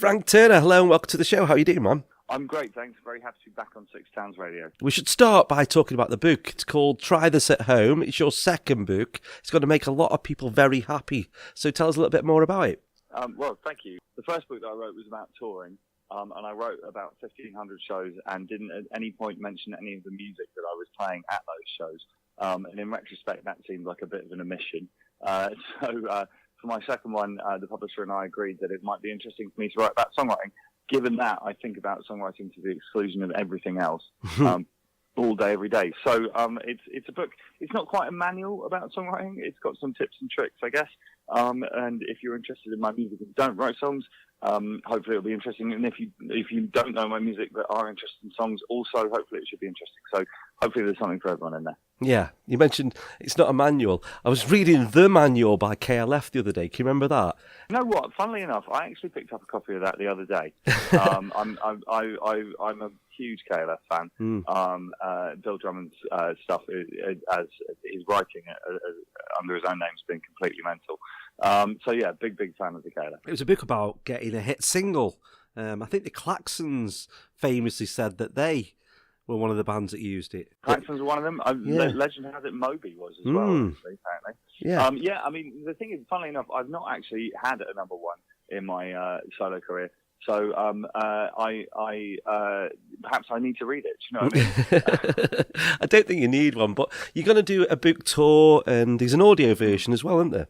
Frank Turner, hello and welcome to the show. How are you doing, man? I'm great, thanks. Very happy to be back on Six Towns Radio. We should start by talking about the book. It's called Try This at Home. It's your second book. It's going to make a lot of people very happy. So tell us a little bit more about it. Well, thank you. The first book that I wrote was about touring, and I wrote about 1,500 shows and didn't at any point mention any of the music that I was playing at those shows. And in retrospect, that seemed like a bit of an omission. So for my second one, the publisher and I agreed that it might be interesting for me to write about songwriting. Given that, I think about songwriting to the exclusion of everything else, all day, every day. So it's a book. It's not quite a manual about songwriting. It's got some tips and tricks, I guess. And if you're interested in my music and don't write songs, hopefully it'll be interesting. And if you don't know my music but are interested in songs, also hopefully it should be interesting. So hopefully there's something for everyone in there. Yeah, you mentioned it's not a manual. I was reading The Manual by KLF the other day. Can you remember that? You know what? Funnily enough, I actually picked up a copy of that the other day. I'm a huge KLF fan. Bill Drummond's stuff, as his writing under his own name, has been completely mental. So yeah, big fan of the KLF. It was a book about getting a hit single. I think the Klaxons famously said that they were one of the bands that used it. Klaxons were one of them. Legend has it Moby was as well, obviously, apparently. Yeah. I mean, the thing is, funnily enough, I've not actually had a number one in my solo career. So perhaps I need to read it. Do you know what I mean? I don't think you need one, but you're going to do a book tour, and there's an audio version as well, isn't there?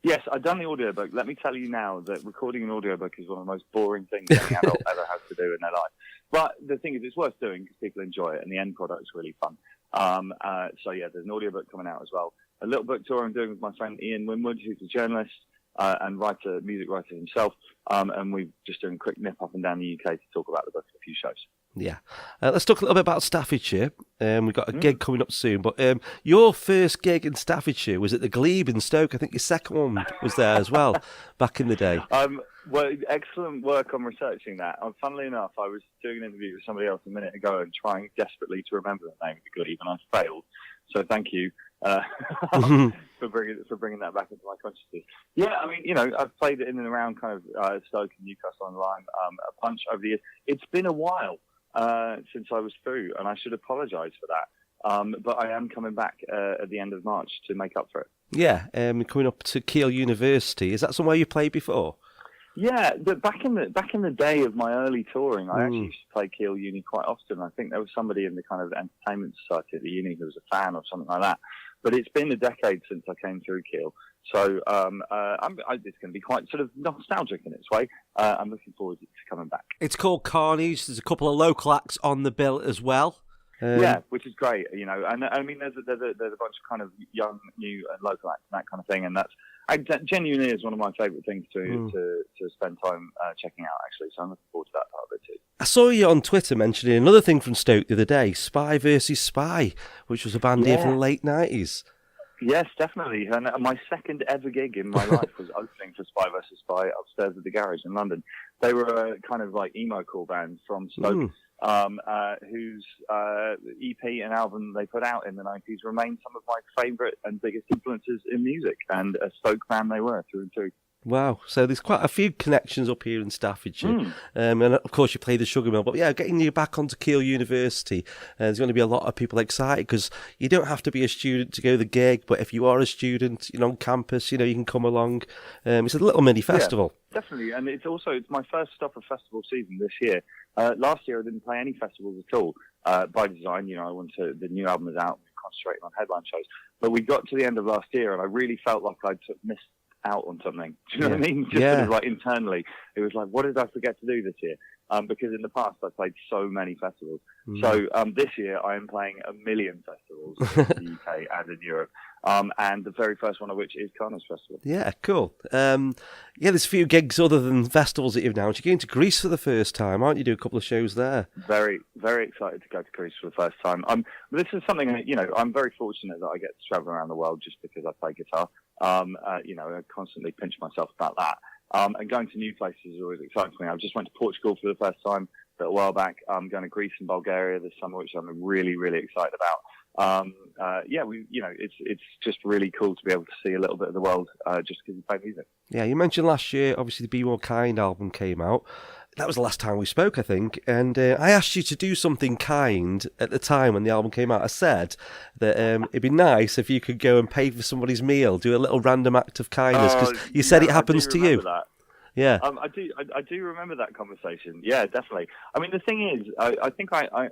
Yes, I've done the audiobook. Let me tell you now that recording an audiobook is one of the most boring things any adult ever has to do in their life. But the thing is, it's worth doing because people enjoy it, and the end product's really fun. So yeah, there's an audiobook coming out as well. A little book tour I'm doing with my friend Ian Winwood, who's a journalist and music writer himself. And we're just doing a quick nip up and down the UK to talk about the book at a few shows. Yeah. Let's talk a little bit about Staffordshire. We've got a gig coming up soon, but your first gig in Staffordshire was at the Glebe in Stoke. I think your second one was there as well, back in the day. Well, excellent work on researching that. Funnily enough, I was doing an interview with somebody else a minute ago and trying desperately to remember the name of the Glebe, and I failed. So thank you for bringing that back into my consciousness. Yeah, I mean, I've played it in and around kind of Stoke and Newcastle and Lyme a bunch over the years. It's been a while since I was through, and I should apologise for that. But I am coming back at the end of March to make up for it. Yeah, coming up to Keele University. Is that somewhere you played before? Yeah, back in the day of my early touring, I actually used to play Keele Uni quite often. I think there was somebody in the kind of entertainment society at the uni who was a fan or something like that. But it's been a decade since I came through Keele, so it's going to be quite sort of nostalgic in its way. I'm looking forward to coming back. It's called Karnage. There's a couple of local acts on the bill as well. Yeah, which is great, and I mean, there's a bunch of kind of young, new, and local acts and that kind of thing, and that genuinely is one of my favourite things to spend time checking out, actually. So I'm looking forward to that part of it too. I saw you on Twitter mentioning another thing from Stoke the other day, Spy versus Spy, which was a band here from the late 90s. Yes, definitely. And my second ever gig in my life was opening for Spy vs. Spy upstairs at the Garage in London. They were a kind of like emo-core band from Stoke, whose EP and album they put out in the 90s remain some of my favourite and biggest influences in music. And a Stoke fan they were, through and through. Wow, so there's quite a few connections up here in Staffordshire. And of course you play the Sugar Mill, but yeah, getting you back onto Keele University, there's going to be a lot of people excited because you don't have to be a student to go to the gig, but if you are a student, on campus, you can come along. It's a little mini festival. Yeah, definitely, and it's my first stop of festival season this year. Last year I didn't play any festivals at all, by design. The new album is out, we're concentrating on headline shows, but we got to the end of last year and I really felt like I'd missed out on something. Do you know what I mean? Just sort of like internally, it was like, what did I forget to do this year? Because in the past I played so many festivals. So this year I am playing 1 million festivals in the UK and in Europe. And the very first one of which is Karnage Festival. Yeah, cool. There's a few gigs other than festivals that you've announced. You're going to Greece for the first time, aren't you? Do a couple of shows there. Very, very excited to go to Greece for the first time. This is something that, I'm very fortunate that I get to travel around the world just because I play guitar. I constantly pinch myself about that. And going to new places is always exciting for me. I just went to Portugal for the first time a while back. I'm going to Greece and Bulgaria this summer, which I'm really, really excited about. It's just really cool to be able to see a little bit of the world just because you play music. Yeah, you mentioned last year, obviously, the Be More Kind album came out. That was the last time we spoke, I think. And I asked you to do something kind at the time when the album came out. I said that it'd be nice if you could go and pay for somebody's meal, do a little random act of kindness, because you said it happens to you. That. Yeah. I do remember that conversation. Yeah, definitely. I mean, the thing is, I think I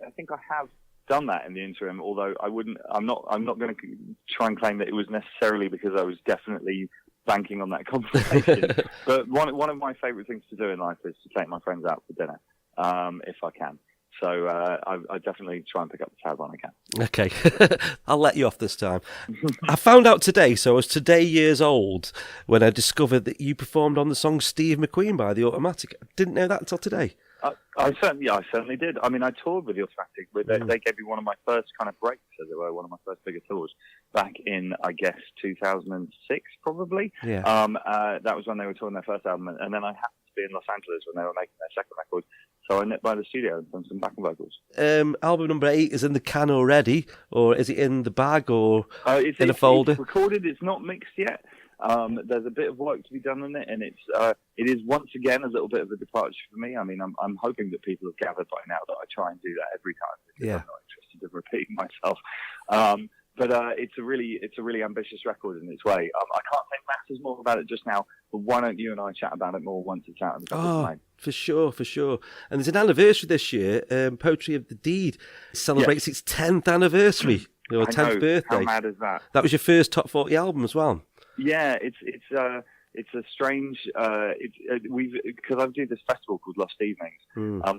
have done that in the interim. Although I'm not going to try and claim that it was necessarily because I was definitely banking on that conversation. But one of my favourite things to do in life is to take my friends out for dinner, if I can. So I definitely try and pick up the tab when I can. Okay, I'll let you off this time. I found out today, so I was today years old when I discovered that you performed on the song Steve McQueen by The Automatic. I didn't know that until today. I certainly did. I mean, I toured with The Automatic. They gave me one of my first kind of breaks, as it were, one of my first bigger tours back in, I guess, 2006, probably. Yeah. That was when they were touring their first album, and then I happened to be in Los Angeles when they were making their second record, so I nipped by the studio and done some backing vocals. Album number 8 is in the can already, or is it in the bag, or in a folder? It's recorded. It's not mixed yet. There's a bit of work to be done on it, and it is once again a little bit of a departure for me. I mean, I'm hoping that people have gathered by now that I try and do that every time because I'm not interested in repeating myself. But it's a really ambitious record in its way. I can't say masses more about it just now, but why don't you and I chat about it more once it's out in the public domain? For sure. And there's an anniversary this year. Poetry of the Deed celebrates its 10th anniversary, or 10th birthday. How mad is that? That was your first top 40 album as well. Yeah, it's a strange. Because I do this festival called Lost Evenings.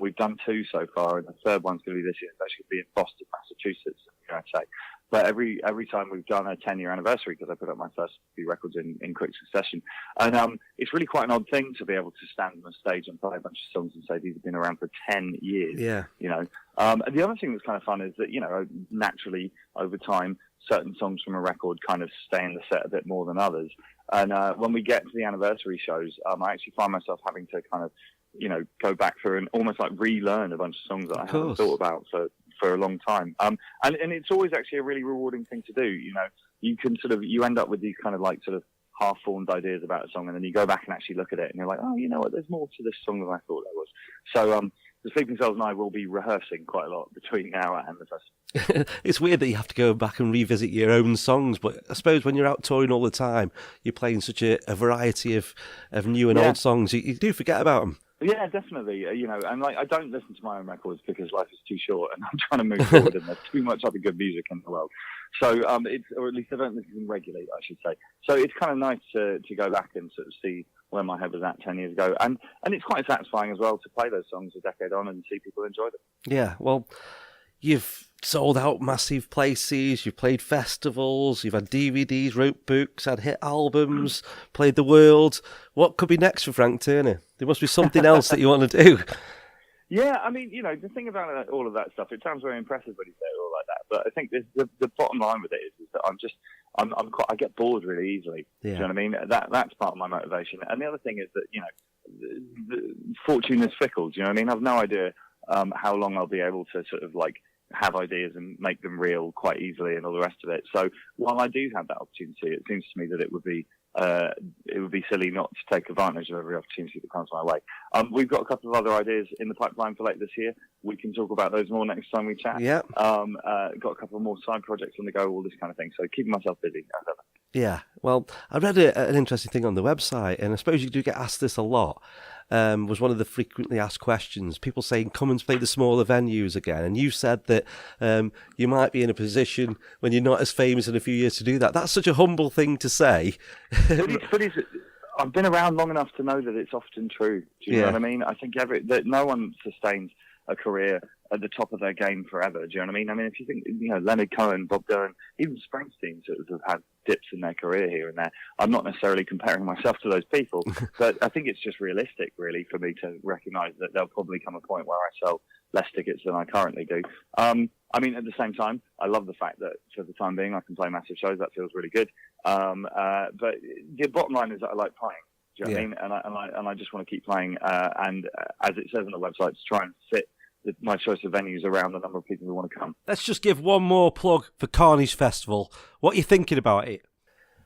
We've done 2 so far, and the third one's going to be this year. It's actually going to be in Boston, Massachusetts. I'd say. But every time we've done a 10-year anniversary, because I put up my first few records in quick succession, and it's really quite an odd thing to be able to stand on a stage and play a bunch of songs and say these have been around for 10 years. Yeah. You know. And the other thing that's kind of fun is that, you know, naturally over time, certain songs from a record kind of stay in the set a bit more than others. And when we get to the anniversary shows, I actually find myself having to kind of, you know, go back through and almost like relearn a bunch of songs that I haven't thought about for a long time. And it's always actually a really rewarding thing to do. You know, you can you end up with these kind of like sort of half-formed ideas about a song, and then you go back and actually look at it, and you're like, oh, you know what, there's more to this song than I thought there was. So the Sleeping Cells and I will be rehearsing quite a lot between now and the festival. It's weird that you have to go back and revisit your own songs, but I suppose when you're out touring all the time, you're playing such a variety of new and old songs, you do forget about them. Yeah, definitely. You know, and like I don't listen to my own records because life is too short, and I'm trying to move forward, and there's too much other good music in the world. So or at least I don't listen to them regularly, I should say. So it's kind of nice to go back and sort of see where my head was at 10 years ago, and it's quite satisfying as well to play those songs a decade on and see people enjoy them. Yeah, well, you've sold out massive places, you've played festivals, you've had DVDs, wrote books, had hit albums, played the world. What could be next for Frank Turner? There must be something else that you want to do. Yeah, I mean, you know, the thing about all of that stuff, it sounds very impressive when you say it all like that, but I think the bottom line with it is that I get bored really easily. Yeah. Do you know what I mean? That's part of my motivation. And the other thing is that, you know, the fortune is fickle. Do you know what I mean? I've no idea how long I'll be able to sort of like have ideas and make them real quite easily and all the rest of it. So while I do have that opportunity, it seems to me that it would be silly not to take advantage of every opportunity that comes my way. We've got a couple of other ideas in the pipeline for later this year. We can talk about those more next time we chat. Yeah. Got a couple more side projects on the go, all this kind of thing. So keeping myself busy as ever. Yeah, well, I read an interesting thing on the website, and I suppose you do get asked this a lot, was one of the frequently asked questions. People saying, come and play the smaller venues again. And you said that you might be in a position when you're not as famous in a few years to do that. That's such a humble thing to say. But I've been around long enough to know that it's often true. Do you know what I mean? I think that no one sustains a career at the top of their game forever. Do you know what I mean? I mean, if you think, you know, Leonard Cohen, Bob Dylan, even Springsteen sort of have had dips in their career here and there. I'm not necessarily comparing myself to those people, but I think it's just realistic, really, for me to recognise that there'll probably come a point where I sell less tickets than I currently do. I mean, at the same time, I love the fact that for the time being I can play massive shows. That feels really good. But the bottom line is that I like playing. Do you know what I mean? And I just want to keep playing. And as it says on the website, to try and fit my choice of venues around the number of people who want to come. Let's just give one more plug for Karnage Festival. What are you thinking about it?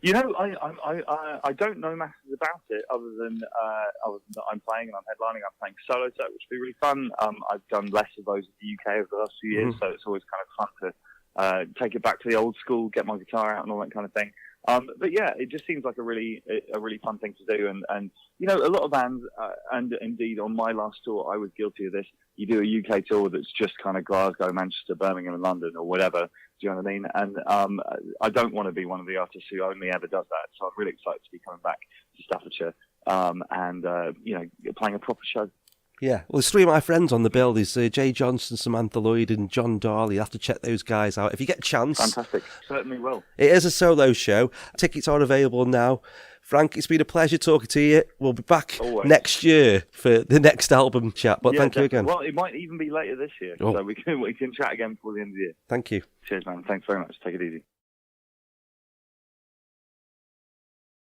You know, I don't know masses about it other than that I'm playing and I'm headlining. I'm playing solo set, which would be really fun. I've done less of those in the UK over the last few years, so it's always kind of fun to take it back to the old school, get my guitar out and all that kind of thing. But yeah, it just seems like a really fun thing to do. And you know, a lot of bands, and indeed on my last tour, I was guilty of this. You do a UK tour that's just kind of Glasgow, Manchester, Birmingham, and London, or whatever. Do you know what I mean? And I don't want to be one of the artists who only ever does that. So I'm really excited to be coming back to Staffordshire and you know, playing a proper show. Yeah, well, there's three of my friends on the bill. There's Jay Johnson, Samantha Lloyd, and John Darley. You have to check those guys out if you get a chance. Fantastic, certainly will. It is a solo show. Tickets are available now. Frank, it's been a pleasure talking to you. We'll be back next year for the next album chat. But thank you again. Well, it might even be later this year, so we can chat again before the end of the year. Thank you. Cheers, man. Thanks very much. Take it easy.